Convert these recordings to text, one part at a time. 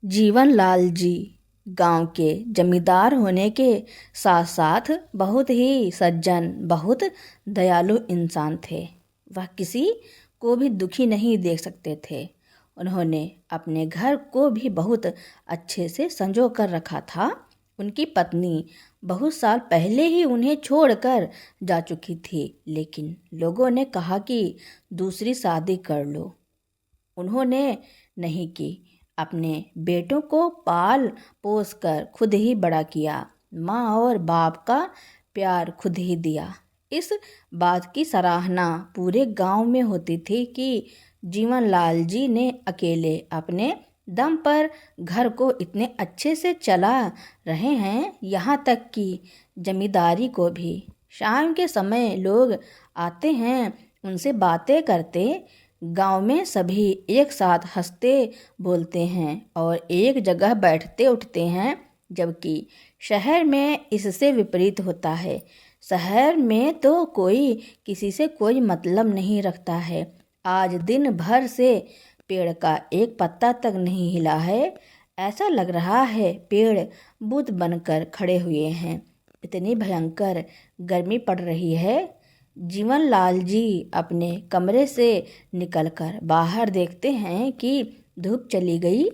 जीवन लाल जी गांव के जमींदार होने के साथ साथ बहुत ही सज्जन, बहुत दयालु इंसान थे। वह किसी को भी दुखी नहीं देख सकते थे। उन्होंने अपने घर को भी बहुत अच्छे से संजो कर रखा था। उनकी पत्नी बहुत साल पहले ही उन्हें छोड़कर जा चुकी थी, लेकिन लोगों ने कहा कि दूसरी शादी कर लो। उन्होंने नहीं की। अपने बेटों को पाल पोस कर खुद ही बड़ा किया। माँ और बाप का प्यार खुद ही दिया। इस बात की सराहना पूरे गांव में होती थी कि जीवन लाल जी ने अकेले अपने दम पर घर को इतने अच्छे से चला रहे हैं। यहाँ तक कि जमींदारी को भी शाम के समय लोग आते हैं, उनसे बातें करते। गांव में सभी एक साथ हंसते बोलते हैं और एक जगह बैठते उठते हैं, जबकि शहर में इससे विपरीत होता है। शहर में तो कोई किसी से कोई मतलब नहीं रखता है। आज दिन भर से पेड़ का एक पत्ता तक नहीं हिला है। ऐसा लग रहा है पेड़ बुत बनकर खड़े हुए हैं। इतनी भयंकर गर्मी पड़ रही है। जीवन लाल जी अपने कमरे से निकलकर बाहर देखते हैं कि धूप चली गई।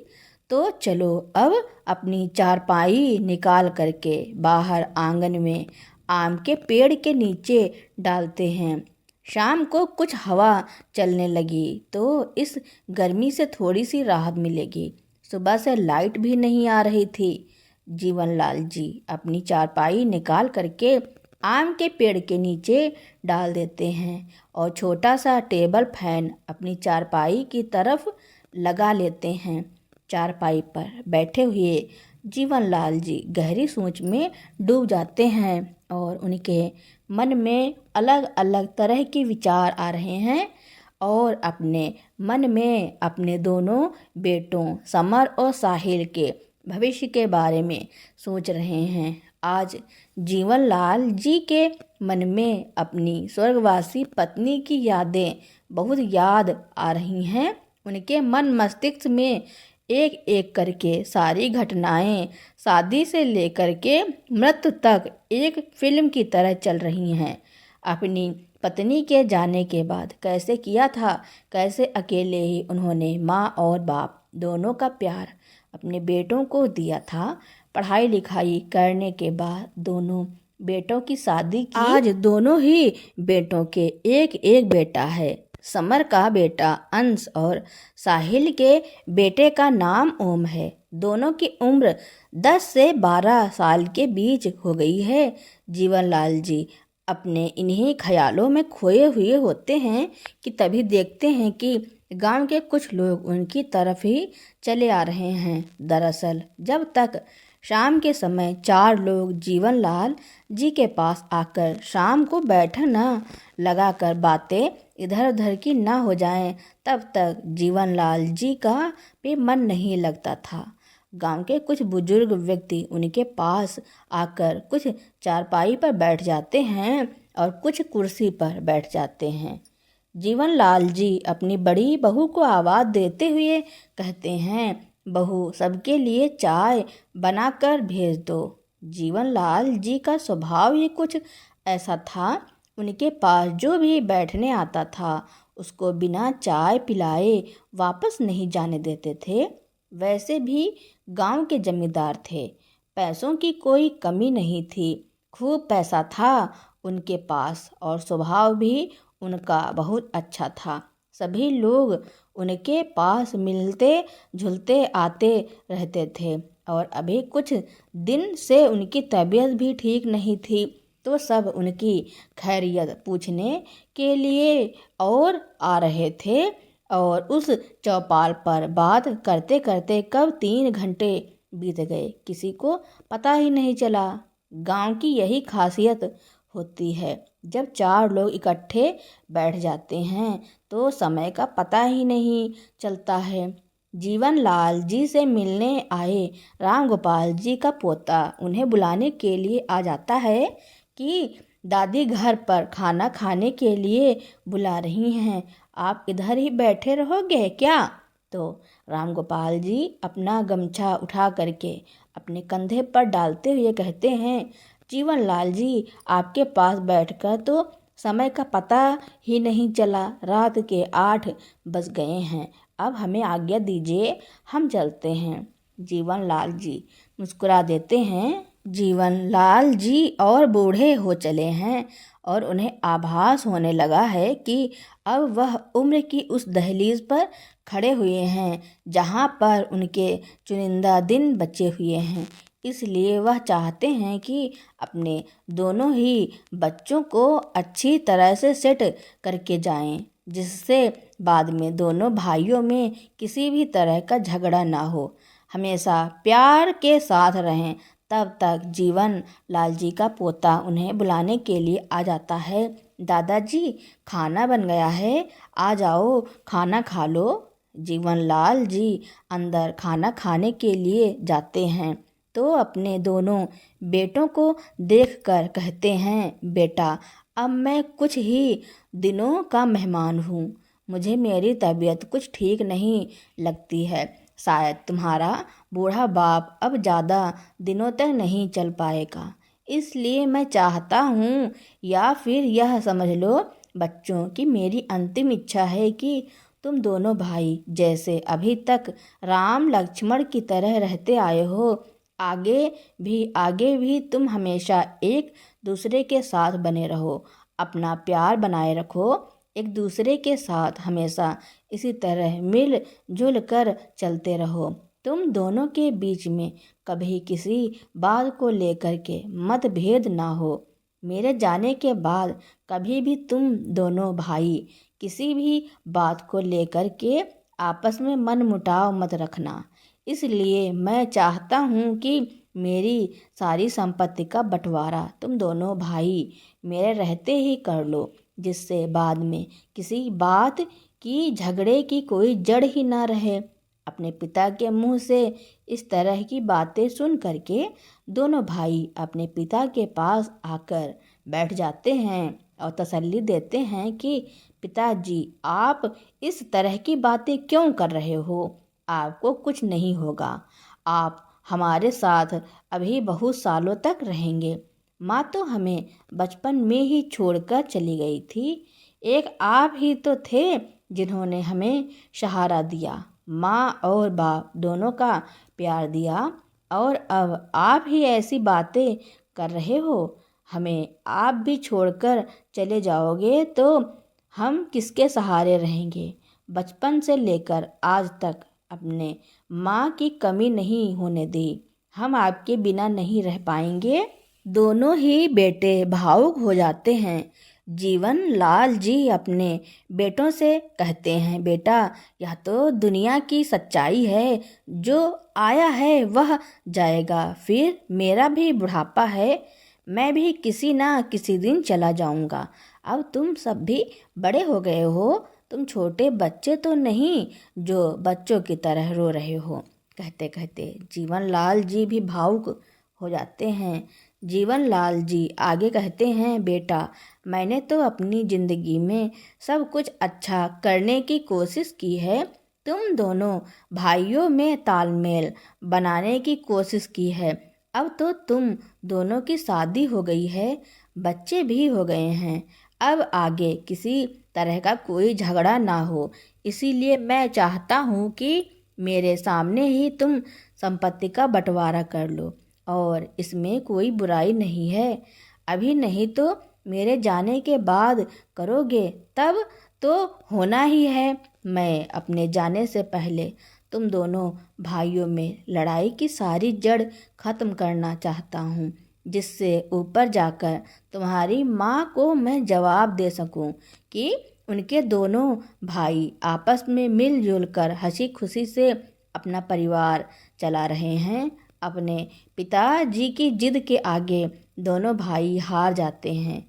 तो चलो अब अपनी चारपाई निकाल करके बाहर आंगन में आम के पेड़ के नीचे डालते हैं। शाम को कुछ हवा चलने लगी तो इस गर्मी से थोड़ी सी राहत मिलेगी। सुबह से लाइट भी नहीं आ रही थी। जीवन लाल जी अपनी चारपाई निकाल करके आम के पेड़ के नीचे डाल देते हैं और छोटा सा टेबल फैन अपनी चारपाई की तरफ लगा लेते हैं। चारपाई पर बैठे हुए जीवन लाल जी गहरी सोच में डूब जाते हैं और उनके मन में अलग अलग तरह के विचार आ रहे हैं और अपने मन में अपने दोनों बेटों समर और साहिल के भविष्य के बारे में सोच रहे हैं। आज जीवन लाल जी के मन में अपनी स्वर्गवासी पत्नी की यादें बहुत याद आ रही हैं। उनके मन मस्तिष्क में एक एक करके सारी घटनाएं शादी से लेकर के मृत्यु तक एक फिल्म की तरह चल रही हैं। अपनी पत्नी के जाने के बाद कैसे किया था, कैसे अकेले ही उन्होंने माँ और बाप दोनों का प्यार अपने बेटों को दिया था। पढ़ाई लिखाई करने के बाद दोनों बेटों की शादी की। आज दोनों ही बेटों के एक एक बेटा है। समर का बेटा अंश और साहिल के बेटे का नाम ओम है। दोनों की उम्र 10 से 12 साल के बीच हो गई है। जीवन लाल जी अपने इन्हीं ख्यालों में खोए हुए होते हैं कि तभी देखते हैं कि गांव के कुछ लोग उनकी तरफ ही चले आ रहे हैं। दरअसल जब तक शाम के समय 4 लोग जीवन लाल जी के पास आकर शाम को बैठना लगाकर बातें इधर उधर की ना हो जाएं, तब तक जीवन लाल जी का भी मन नहीं लगता था। गांव के कुछ बुजुर्ग व्यक्ति उनके पास आकर कुछ चारपाई पर बैठ जाते हैं और कुछ कुर्सी पर बैठ जाते हैं। जीवन लाल जी अपनी बड़ी बहू को आवाज़ देते हुए कहते हैं, बहू सबके लिए चाय बनाकर भेज दो। जीवन लाल जी का स्वभाव ही कुछ ऐसा था। उनके पास जो भी बैठने आता था उसको बिना चाय पिलाए वापस नहीं जाने देते थे। वैसे भी गांव के जमींदार थे, पैसों की कोई कमी नहीं थी। खूब पैसा था उनके पास और स्वभाव भी उनका बहुत अच्छा था। सभी लोग उनके पास मिलते जुलते आते रहते थे और अभी कुछ दिन से उनकी तबीयत भी ठीक नहीं थी, तो सब उनकी खैरियत पूछने के लिए और आ रहे थे। और उस चौपाल पर बात करते करते कब 3 घंटे बीत गए किसी को पता ही नहीं चला। गांव की यही खासियत होती है, जब 4 लोग इकट्ठे बैठ जाते हैं तो समय का पता ही नहीं चलता है। जीवन लाल जी से मिलने आए राम गोपाल जी का पोता उन्हें बुलाने के लिए आ जाता है कि दादी घर पर खाना खाने के लिए बुला रही हैं, आप इधर ही बैठे रहोगे क्या? तो राम गोपाल जी अपना गमछा उठा करके अपने कंधे पर डालते हुए कहते हैं, जीवन लाल जी, आपके पास बैठकर तो समय का पता ही नहीं चला, रात के 8 बज गए हैं। अब हमें आज्ञा दीजिए, हम चलते हैं। जीवन लाल जी मुस्कुरा देते हैं। जीवन लाल जी और बूढ़े हो चले हैं और उन्हें आभास होने लगा है कि अब वह उम्र की उस दहलीज पर खड़े हुए हैं जहाँ पर उनके चुनिंदा दिन बचे हुए हैं। इसलिए वह चाहते हैं कि अपने दोनों ही बच्चों को अच्छी तरह से सेट करके जाएं, जिससे बाद में दोनों भाइयों में किसी भी तरह का झगड़ा ना हो, हमेशा प्यार के साथ रहें। तब तक जीवन लाल जी का पोता उन्हें बुलाने के लिए आ जाता है। दादाजी, खाना बन गया है, आ जाओ खाना खा लो। जीवन लाल जी अंदर खाना खाने के लिए जाते हैं तो अपने दोनों बेटों को देखकर कहते हैं, बेटा, अब मैं कुछ ही दिनों का मेहमान हूँ, मुझे मेरी तबीयत कुछ ठीक नहीं लगती है। शायद तुम्हारा बूढ़ा बाप अब ज़्यादा दिनों तक नहीं चल पाएगा, इसलिए मैं चाहता हूँ, या फिर यह समझ लो बच्चों की मेरी अंतिम इच्छा है कि तुम दोनों भाई जैसे अभी तक राम लक्ष्मण की तरह रहते आए हो, आगे भी तुम हमेशा एक दूसरे के साथ बने रहो, अपना प्यार बनाए रखो, एक दूसरे के साथ हमेशा इसी तरह मिल जुल कर चलते रहो। तुम दोनों के बीच में कभी किसी बात को लेकर के मतभेद ना हो। मेरे जाने के बाद कभी भी तुम दोनों भाई किसी भी बात को लेकर के आपस में मनमुटाव मत रखना। इसलिए मैं चाहता हूँ कि मेरी सारी संपत्ति का बंटवारा तुम दोनों भाई मेरे रहते ही कर लो, जिससे बाद में किसी बात की झगड़े की कोई जड़ ही ना रहे। अपने पिता के मुंह से इस तरह की बातें सुन करके दोनों भाई अपने पिता के पास आकर बैठ जाते हैं और तसल्ली देते हैं कि पिताजी, आप इस तरह की बातें क्यों कर रहे हो? आपको कुछ नहीं होगा, आप हमारे साथ अभी बहुत सालों तक रहेंगे। माँ तो हमें बचपन में ही छोड़कर चली गई थी, एक आप ही तो थे जिन्होंने हमें सहारा दिया, माँ और बाप दोनों का प्यार दिया, और अब आप ही ऐसी बातें कर रहे हो, हमें आप भी छोड़कर चले जाओगे तो हम किसके सहारे रहेंगे? बचपन से लेकर आज तक अपने माँ की कमी नहीं होने दी, हम आपके बिना नहीं रह पाएंगे। दोनों ही बेटे भावुक हो जाते हैं। जीवन लाल जी अपने बेटों से कहते हैं, बेटा, यह तो दुनिया की सच्चाई है, जो आया है वह जाएगा, फिर मेरा भी बुढ़ापा है, मैं भी किसी ना किसी दिन चला जाऊंगा। अब तुम सब भी बड़े हो गए हो, तुम छोटे बच्चे तो नहीं जो बच्चों की तरह रो रहे हो। कहते कहते जीवन लाल जी भी भावुक हो जाते हैं। जीवन लाल जी आगे कहते हैं, बेटा, मैंने तो अपनी ज़िंदगी में सब कुछ अच्छा करने की कोशिश की है, तुम दोनों भाइयों में तालमेल बनाने की कोशिश की है। अब तो तुम दोनों की शादी हो गई है, बच्चे भी हो गए हैं, अब आगे किसी तरह का कोई झगड़ा ना हो, इसीलिए मैं चाहता हूँ कि मेरे सामने ही तुम संपत्ति का बंटवारा कर लो, और इसमें कोई बुराई नहीं है। अभी नहीं तो मेरे जाने के बाद करोगे, तब तो होना ही है। मैं अपने जाने से पहले तुम दोनों भाइयों में लड़ाई की सारी जड़ खत्म करना चाहता हूँ, जिससे ऊपर जाकर तुम्हारी माँ को मैं जवाब दे सकूँ कि उनके दोनों भाई आपस में मिलजुल कर हंसी खुशी से अपना परिवार चला रहे हैं। अपने पिताजी की जिद के आगे दोनों भाई हार जाते हैं।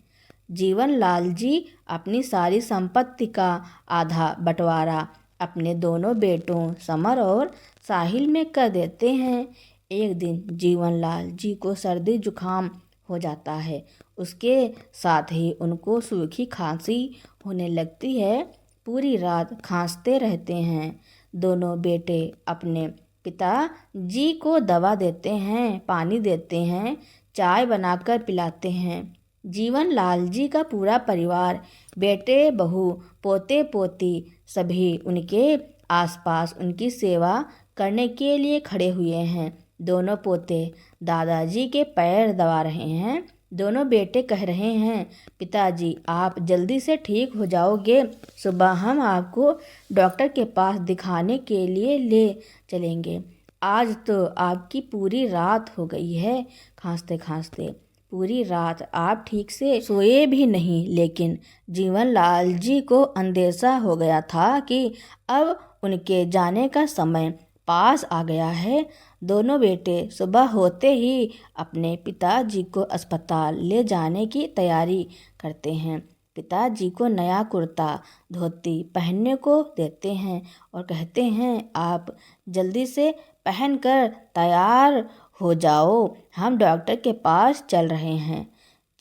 जीवन लाल जी अपनी सारी संपत्ति का आधा बंटवारा अपने दोनों बेटों समर और साहिल में कर देते हैं। एक दिन जीवन लाल जी को सर्दी जुकाम हो जाता है, उसके साथ ही उनको सूखी खांसी होने लगती है, पूरी रात खांसते रहते हैं। दोनों बेटे अपने पिताजी को दवा देते हैं, पानी देते हैं, चाय बनाकर पिलाते हैं। जीवन लाल जी का पूरा परिवार, बेटे बहू, पोते पोती, सभी उनके आसपास उनकी सेवा करने के लिए खड़े हुए हैं। दोनों पोते दादाजी के पैर दबा रहे हैं। दोनों बेटे कह रहे हैं, पिताजी आप जल्दी से ठीक हो जाओगे, सुबह हम आपको डॉक्टर के पास दिखाने के लिए ले चलेंगे। आज तो आपकी पूरी रात हो गई है खांसते खांसते, पूरी रात आप ठीक से सोए भी नहीं। लेकिन जीवनलाल जी को अंदेशा हो गया था कि अब उनके जाने का समय पास आ गया है। दोनों बेटे सुबह होते ही अपने पिताजी को अस्पताल ले जाने की तैयारी करते हैं। पिताजी को नया कुर्ता धोती पहनने को देते हैं और कहते हैं, आप जल्दी से पहनकर तैयार हो जाओ, हम डॉक्टर के पास चल रहे हैं।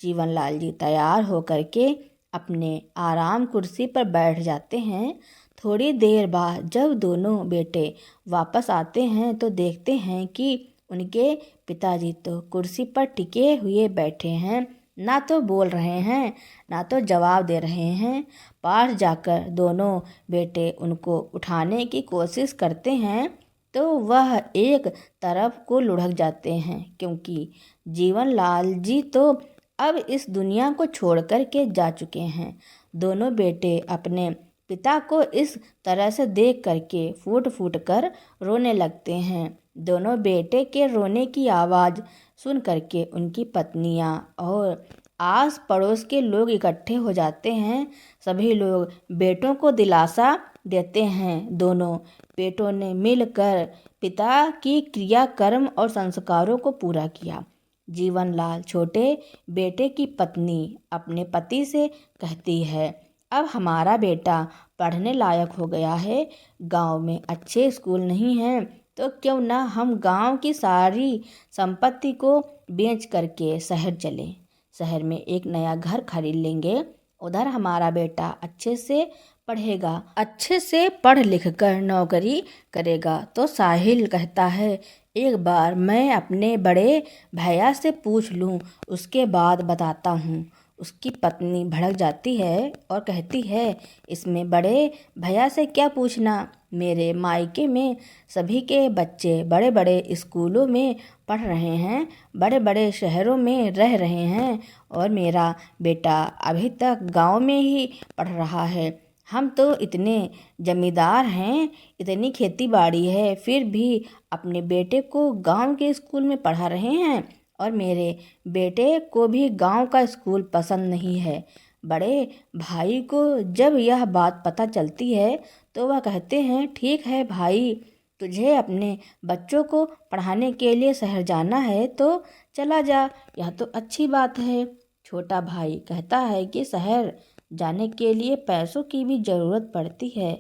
जीवनलाल जी तैयार होकर के अपने आराम कुर्सी पर बैठ जाते हैं। थोड़ी देर बाद जब दोनों बेटे वापस आते हैं तो देखते हैं कि उनके पिताजी तो कुर्सी पर टिके हुए बैठे हैं, ना तो बोल रहे हैं ना तो जवाब दे रहे हैं। पास जाकर दोनों बेटे उनको उठाने की कोशिश करते हैं तो वह एक तरफ को लुढ़क जाते हैं, क्योंकि जीवनलाल जी तो अब इस दुनिया को छोड़ कर के जा चुके हैं। दोनों बेटे अपने पिता को इस तरह से देख करके फूट फूट कर रोने लगते हैं। दोनों बेटे के रोने की आवाज़ सुन करके उनकी पत्नियां और आस पड़ोस के लोग इकट्ठे हो जाते हैं। सभी लोग बेटों को दिलासा देते हैं। दोनों बेटों ने मिलकर पिता की क्रियाकर्म और संस्कारों को पूरा किया। जीवनलाल छोटे बेटे की पत्नी अपने पति से कहती है, अब हमारा बेटा पढ़ने लायक हो गया है, गांव में अच्छे स्कूल नहीं हैं, तो क्यों ना हम गांव की सारी संपत्ति को बेच करके शहर चलें। शहर में एक नया घर खरीद लेंगे, उधर हमारा बेटा अच्छे से पढ़ेगा, अच्छे से पढ़ लिख कर नौकरी करेगा। तो साहिल कहता है, एक बार मैं अपने बड़े भैया से पूछ लूँ, उसके बाद बताता हूँ। उसकी पत्नी भड़क जाती है और कहती है, इसमें बड़े भैया से क्या पूछना, मेरे मायके में सभी के बच्चे बड़े बड़े स्कूलों में पढ़ रहे हैं, बड़े बड़े शहरों में रह रहे हैं और मेरा बेटा अभी तक गांव में ही पढ़ रहा है। हम तो इतने जमींदार हैं, इतनी खेती बाड़ी है, फिर भी अपने बेटे को गांव के स्कूल में पढ़ा रहे हैं और मेरे बेटे को भी गांव का स्कूल पसंद नहीं है। बड़े भाई को जब यह बात पता चलती है तो वह कहते हैं, ठीक है भाई, तुझे अपने बच्चों को पढ़ाने के लिए शहर जाना है तो चला जा, यह तो अच्छी बात है। छोटा भाई कहता है कि शहर जाने के लिए पैसों की भी ज़रूरत पड़ती है।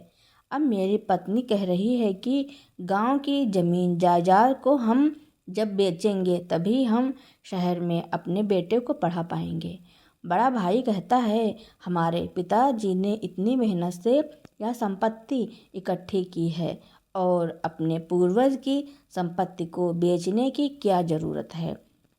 अब मेरी पत्नी कह रही है कि गांव की ज़मीन जायदाद को हम जब बेचेंगे तभी हम शहर में अपने बेटे को पढ़ा पाएंगे। बड़ा भाई कहता है, हमारे पिताजी ने इतनी मेहनत से यह संपत्ति इकट्ठी की है और अपने पूर्वज की संपत्ति को बेचने की क्या ज़रूरत है।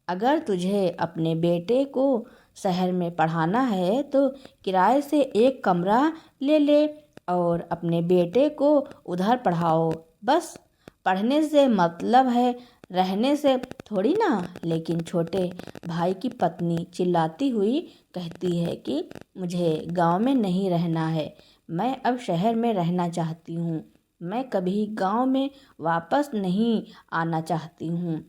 अगर तुझे अपने बेटे को शहर में पढ़ाना है तो किराए से एक कमरा ले ले और अपने बेटे को उधर पढ़ाओ। बस पढ़ने से मतलब है, रहने से थोड़ी ना। लेकिन छोटे भाई की पत्नी चिल्लाती हुई कहती है कि मुझे गांव में नहीं रहना है, मैं अब शहर में रहना चाहती हूँ, मैं कभी गांव में वापस नहीं आना चाहती हूँ।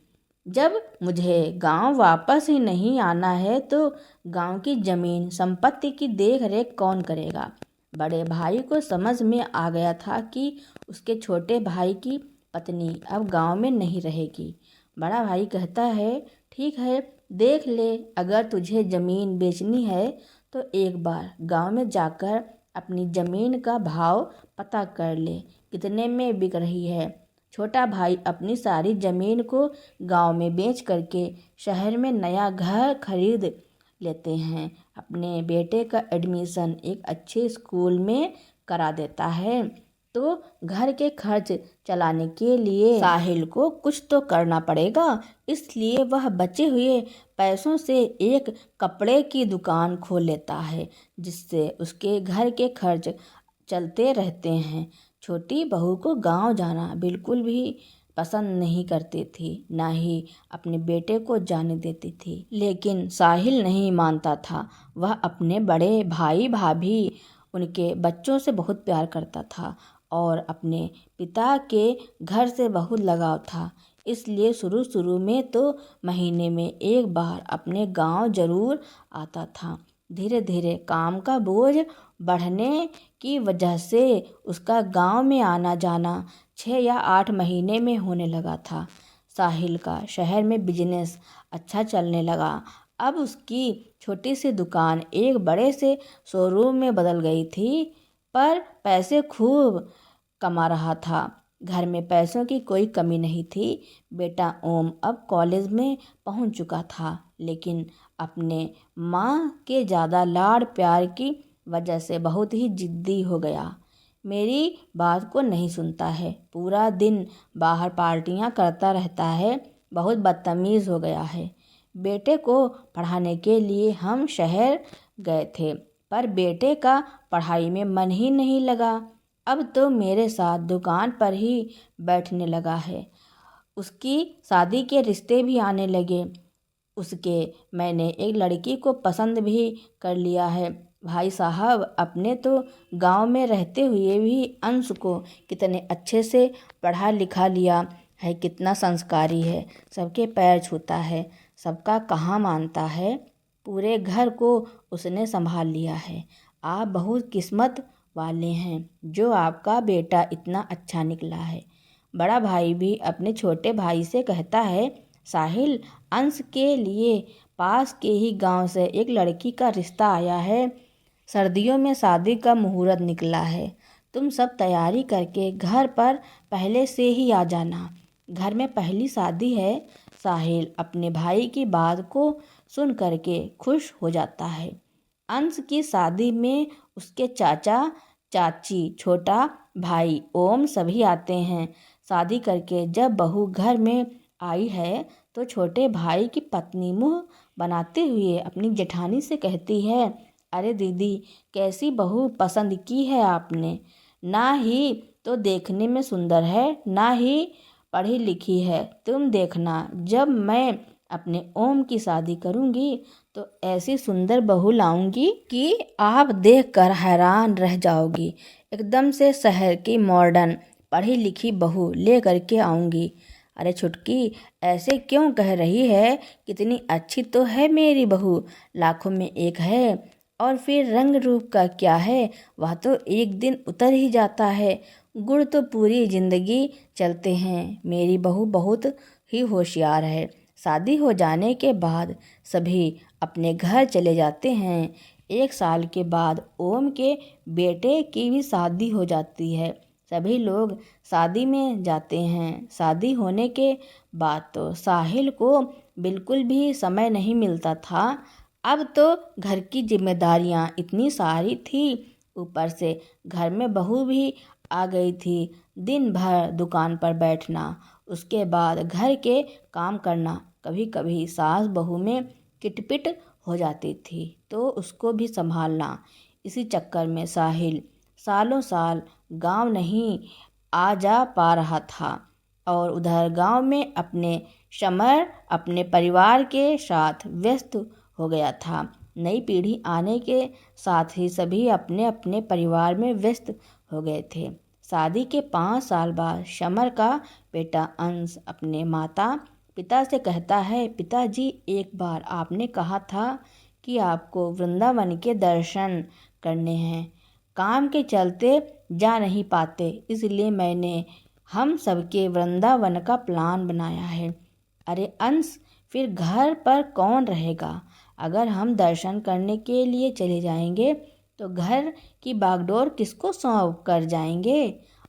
जब मुझे गांव वापस ही नहीं आना है तो गांव की ज़मीन संपत्ति की देख रेख कौन करेगा। बड़े भाई को समझ में आ गया था कि उसके छोटे भाई की पत्नी अब गांव में नहीं रहेगी। बड़ा भाई कहता है, ठीक है, देख ले, अगर तुझे ज़मीन बेचनी है तो एक बार गांव में जाकर अपनी ज़मीन का भाव पता कर ले, कितने में बिक रही है। छोटा भाई अपनी सारी ज़मीन को गांव में बेच करके शहर में नया घर खरीद लेते हैं, अपने बेटे का एडमिशन एक अच्छे स्कूल में करा देता है। तो घर के खर्च चलाने के लिए साहिल को कुछ तो करना पड़ेगा। इसलिए वह बचे हुए पैसों से एक कपड़े की दुकान खोल लेता है, जिससे उसके घर के खर्च चलते रहते हैं। छोटी बहू को गांव जाना बिल्कुल भी पसंद नहीं करती थी, ना ही अपने बेटे को जाने देती थी। लेकिन साहिल नहीं मानता था। वह अपने बड़े भाई भाभी, उनके बच्चों से बहुत प्यार करता था और अपने पिता के घर से बहुत लगाव था। इसलिए शुरू शुरू में तो महीने में एक बार अपने गांव जरूर आता था। धीरे धीरे काम का बोझ बढ़ने की वजह से उसका गांव में आना जाना 6 या 8 महीने में होने लगा था। साहिल का शहर में बिजनेस अच्छा चलने लगा। अब उसकी छोटी सी दुकान एक बड़े से शोरूम में बदल गई थी, पर पैसे खूब कमा रहा था। घर में पैसों की कोई कमी नहीं थी। बेटा ओम अब कॉलेज में पहुंच चुका था, लेकिन अपने माँ के ज़्यादा लाड़ प्यार की वजह से बहुत ही जिद्दी हो गया। मेरी बात को नहीं सुनता है, पूरा दिन बाहर पार्टियां करता रहता है, बहुत बदतमीज़ हो गया है। बेटे को पढ़ाने के लिए हम शहर गए थे, पर बेटे का पढ़ाई में मन ही नहीं लगा। अब तो मेरे साथ दुकान पर ही बैठने लगा है। उसकी शादी के रिश्ते भी आने लगे। उसके मैंने एक लड़की को पसंद भी कर लिया है। भाई साहब, अपने तो गांव में रहते हुए भी अंश को कितने अच्छे से पढ़ा लिखा लिया है, कितना संस्कारी है, सबके पैर छूता है, सबका कहाँ मानता है। पूरे घर को उसने संभाल लिया है। आप बहुत किस्मत वाले हैं जो आपका बेटा इतना अच्छा निकला है। बड़ा भाई भी अपने छोटे भाई से कहता है, साहिल, अंश के लिए पास के ही गांव से एक लड़की का रिश्ता आया है। सर्दियों में शादी का मुहूर्त निकला है। तुम सब तैयारी करके घर पर पहले से ही आ जाना। घर में पहली शादी है। साहिल अपने भाई की बात को सुन करके खुश हो जाता है। अंश की शादी में उसके चाचा चाची, छोटा भाई ओम सभी आते हैं। शादी करके जब बहू घर में आई है तो छोटे भाई की पत्नी मुंह बनाते हुए अपनी जेठानी से कहती है, अरे दीदी, कैसी बहू पसंद की है आपने। ना ही तो देखने में सुंदर है, ना ही पढ़ी लिखी है। तुम देखना, जब मैं अपने ओम की शादी करूंगी तो ऐसी सुंदर बहू लाऊंगी कि आप देखकर हैरान रह जाओगी। एकदम से शहर की मॉडर्न पढ़ी लिखी बहू ले करके आऊंगी। अरे छुटकी, ऐसे क्यों कह रही है? कितनी अच्छी तो है मेरी बहू, लाखों में एक है। और फिर रंग रूप का क्या है, वह तो एक दिन उतर ही जाता है। गुण तो पूरी जिंदगी चलते हैं। मेरी बहू बहुत ही होशियार है। शादी हो जाने के बाद सभी अपने घर चले जाते हैं। 1 साल के बाद ओम के बेटे की भी शादी हो जाती है। सभी लोग शादी में जाते हैं। शादी होने के बाद तो साहिल को बिल्कुल भी समय नहीं मिलता था। अब तो घर की जिम्मेदारियां इतनी सारी थी, ऊपर से घर में बहू भी आ गई थी। दिन भर दुकान पर बैठना, उसके बाद घर के काम करना। कभी कभी सास बहू में किटपिट हो जाती थी तो उसको भी संभालना। इसी चक्कर में साहिल सालों साल गांव नहीं आ जा पा रहा था और उधर गांव में अपने समर अपने परिवार के साथ व्यस्त हो गया था। नई पीढ़ी आने के साथ ही सभी अपने अपने परिवार में व्यस्त हो गए थे। शादी के 5 साल बाद समर का बेटा अंश अपने माता पिता से कहता है, पिताजी, एक बार आपने कहा था कि आपको वृंदावन के दर्शन करने हैं। काम के चलते जा नहीं पाते, इसलिए मैंने हम सबके वृंदावन का प्लान बनाया है। अरे अंश, फिर घर पर कौन रहेगा? अगर हम दर्शन करने के लिए चले जाएंगे तो घर की बागडोर किसको सौंप कर जाएंगे?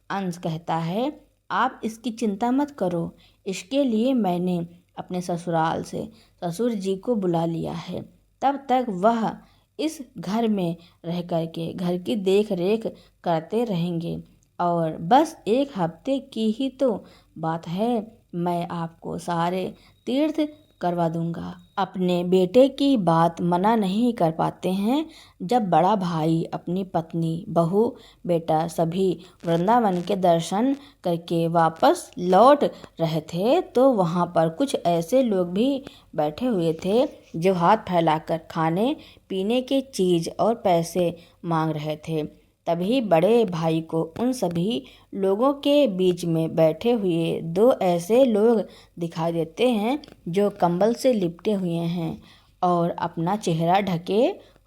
अंश कहता है, आप इसकी चिंता मत करो। इसके लिए मैंने अपने ससुराल से ससुर जी को बुला लिया है। तब तक वह इस घर में रह कर के घर की देख रेख करते रहेंगे और बस 1 हफ्ते की ही तो बात है, मैं आपको सारे तीर्थ करवा दूंगा। अपने बेटे की बात मना नहीं कर पाते हैं। जब बड़ा भाई अपनी पत्नी, बहू, बेटा सभी वृंदावन के दर्शन करके वापस लौट रहे थे तो वहाँ पर कुछ ऐसे लोग भी बैठे हुए थे जो हाथ फैलाकर खाने पीने की चीज़ और पैसे मांग रहे थे। तभी बड़े भाई को उन सभी लोगों के बीच में बैठे हुए 2 ऐसे लोग दिखाई देते हैं जो कंबल से लिपटे हुए हैं और अपना चेहरा ढके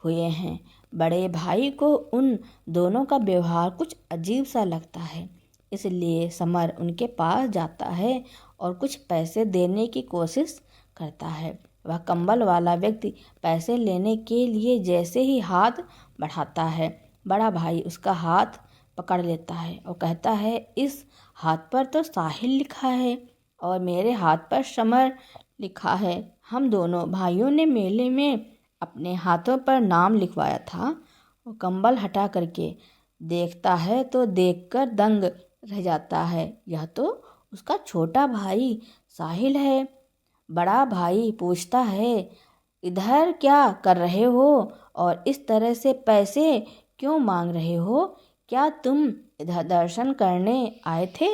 हुए हैं। बड़े भाई को उन दोनों का व्यवहार कुछ अजीब सा लगता है, इसलिए समर उनके पास जाता है और कुछ पैसे देने की कोशिश करता है। वह कंबल वाला व्यक्ति पैसे लेने के लिए जैसे ही हाथ बढ़ाता है, बड़ा भाई उसका हाथ पकड़ लेता है और कहता है, इस हाथ पर तो साहिल लिखा है और मेरे हाथ पर समर लिखा है। हम दोनों भाइयों ने मेले में अपने हाथों पर नाम लिखवाया था। वो कंबल हटा करके देखता है तो देखकर दंग रह जाता है, यह तो उसका छोटा भाई साहिल है। बड़ा भाई पूछता है, इधर क्या कर रहे हो और इस तरह से पैसे क्यों मांग रहे हो? क्या तुम इधर दर्शन करने आए थे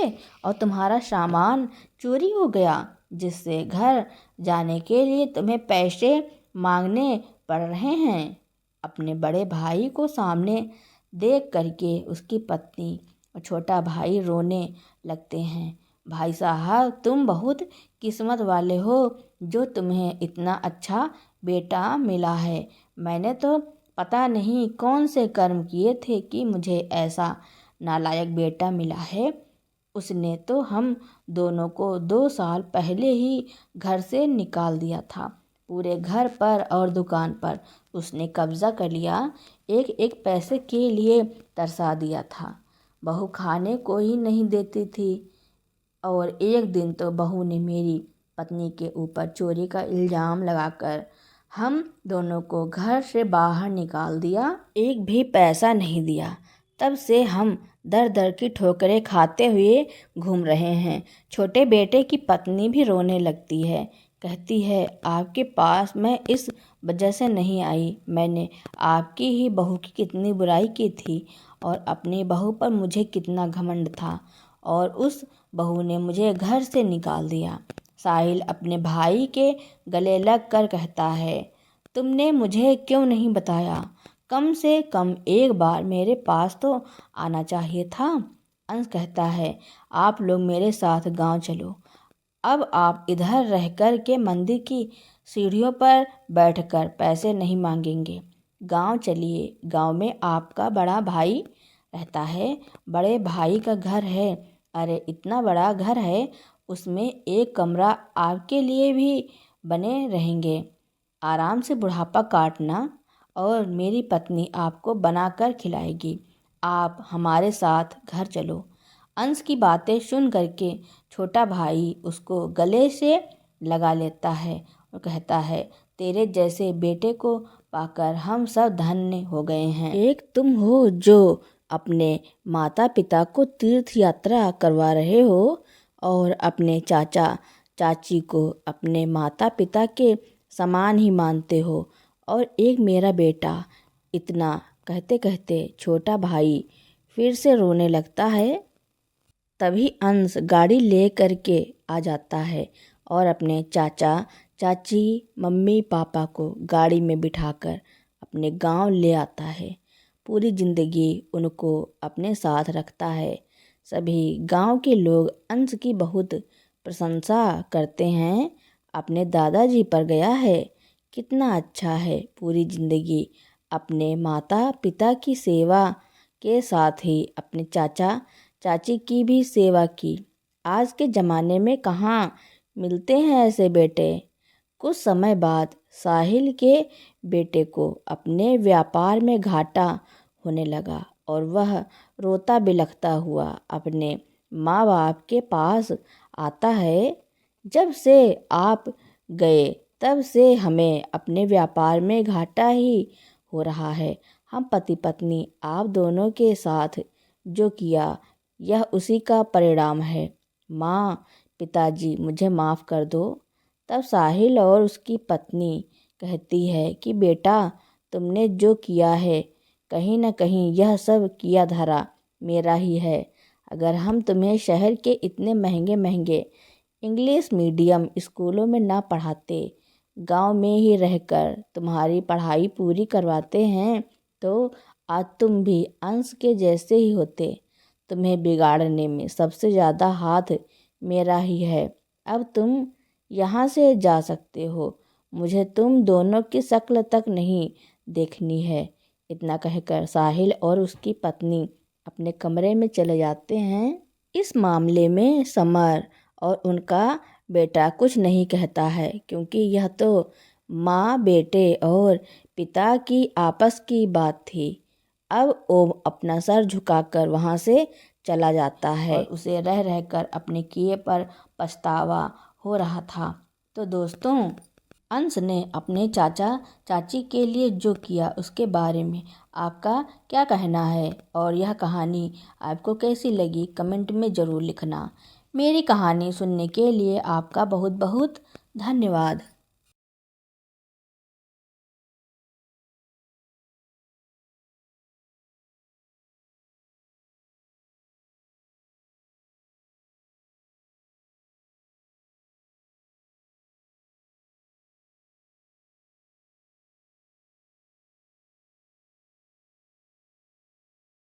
और तुम्हारा सामान चोरी हो गया जिससे घर जाने के लिए तुम्हें पैसे मांगने पड़ रहे हैं? अपने बड़े भाई को सामने देख करके उसकी पत्नी और छोटा भाई रोने लगते हैं। भाई साहब, तुम बहुत किस्मत वाले हो जो तुम्हें इतना अच्छा बेटा मिला है। मैंने तो पता नहीं कौन से कर्म किए थे कि मुझे ऐसा नालायक बेटा मिला है। उसने तो हम दोनों को 2 साल पहले ही घर से निकाल दिया था। पूरे घर पर और दुकान पर उसने कब्जा कर लिया, एक एक पैसे के लिए तरसा दिया था। बहू खाने को ही नहीं देती थी और एक दिन तो बहू ने मेरी पत्नी के ऊपर चोरी का इल्ज़ाम लगाकर हम दोनों को घर से बाहर निकाल दिया, एक भी पैसा नहीं दिया। तब से हम दर दर की ठोकरें खाते हुए घूम रहे हैं। छोटे बेटे की पत्नी भी रोने लगती है, कहती है, आपके पास मैं इस वजह से नहीं आई। मैंने आपकी ही बहू की कितनी बुराई की थी और अपनी बहू पर मुझे कितना घमंड था और उस बहू ने मुझे घर से निकाल दिया। साहिल अपने भाई के गले लग कर कहता है, तुमने मुझे क्यों नहीं बताया? कम से कम एक बार मेरे पास तो आना चाहिए था। अंश कहता है, आप लोग मेरे साथ गांव चलो। अब आप इधर रह कर के मंदिर की सीढ़ियों पर बैठकर पैसे नहीं मांगेंगे। गांव चलिए, गांव में आपका बड़ा भाई रहता है, बड़े भाई का घर है। अरे इतना बड़ा घर है, उसमें एक कमरा आपके लिए भी बने रहेंगे। आराम से बुढ़ापा काटना और मेरी पत्नी आपको बनाकर खिलाएगी। आप हमारे साथ घर चलो। अंश की बातें सुन करके छोटा भाई उसको गले से लगा लेता है और कहता है, तेरे जैसे बेटे को पाकर हम सब धन्य हो गए हैं। एक तुम हो जो अपने माता पिता को तीर्थ यात्रा करवा रहे हो और अपने चाचा चाची को अपने माता पिता के समान ही मानते हो, और एक मेरा बेटा। इतना कहते कहते छोटा भाई फिर से रोने लगता है। तभी अंश गाड़ी ले करके आ जाता है और अपने चाचा चाची मम्मी पापा को गाड़ी में बिठाकर अपने गांव ले आता है। पूरी जिंदगी उनको अपने साथ रखता है। सभी गांव के लोग अंश की बहुत प्रशंसा करते हैं। अपने दादाजी पर गया है, कितना अच्छा है। पूरी जिंदगी अपने माता पिता की सेवा के साथ ही अपने चाचा चाची की भी सेवा की। आज के ज़माने में कहाँ मिलते हैं ऐसे बेटे। कुछ समय बाद साहिल के बेटे को अपने व्यापार में घाटा होने लगा और वह रोता बिलखता हुआ अपने माँ बाप के पास आता है। जब से आप गए तब से हमें अपने व्यापार में घाटा ही हो रहा है। हम पति पत्नी आप दोनों के साथ जो किया यह उसी का परिणाम है। माँ, पिताजी मुझे माफ़ कर दो। तब साहिल और उसकी पत्नी कहती है कि बेटा, तुमने जो किया है कहीं न कहीं यह सब किया धरा मेरा ही है। अगर हम तुम्हें शहर के इतने महंगे महंगे इंग्लिश मीडियम स्कूलों में ना पढ़ाते, गांव में ही रहकर तुम्हारी पढ़ाई पूरी करवाते हैं, तो आज तुम भी अंश के जैसे ही होते। तुम्हें बिगाड़ने में सबसे ज़्यादा हाथ मेरा ही है। अब तुम यहाँ से जा सकते हो। मुझे तुम दोनों की शक्ल तक नहीं देखनी है। इतना कहकर साहिल और उसकी पत्नी अपने कमरे में चले जाते हैं। इस मामले में समर और उनका बेटा कुछ नहीं कहता है, क्योंकि यह तो माँ बेटे और पिता की आपस की बात थी। अब ओम अपना सर झुकाकर वहाँ से चला जाता है और उसे रह रहकर अपने किए पर पछतावा हो रहा था। तो दोस्तों, अंश ने अपने चाचा चाची के लिए जो किया उसके बारे में आपका क्या कहना है, और यह कहानी आपको कैसी लगी कमेंट में ज़रूर लिखना। मेरी कहानी सुनने के लिए आपका बहुत बहुत धन्यवाद।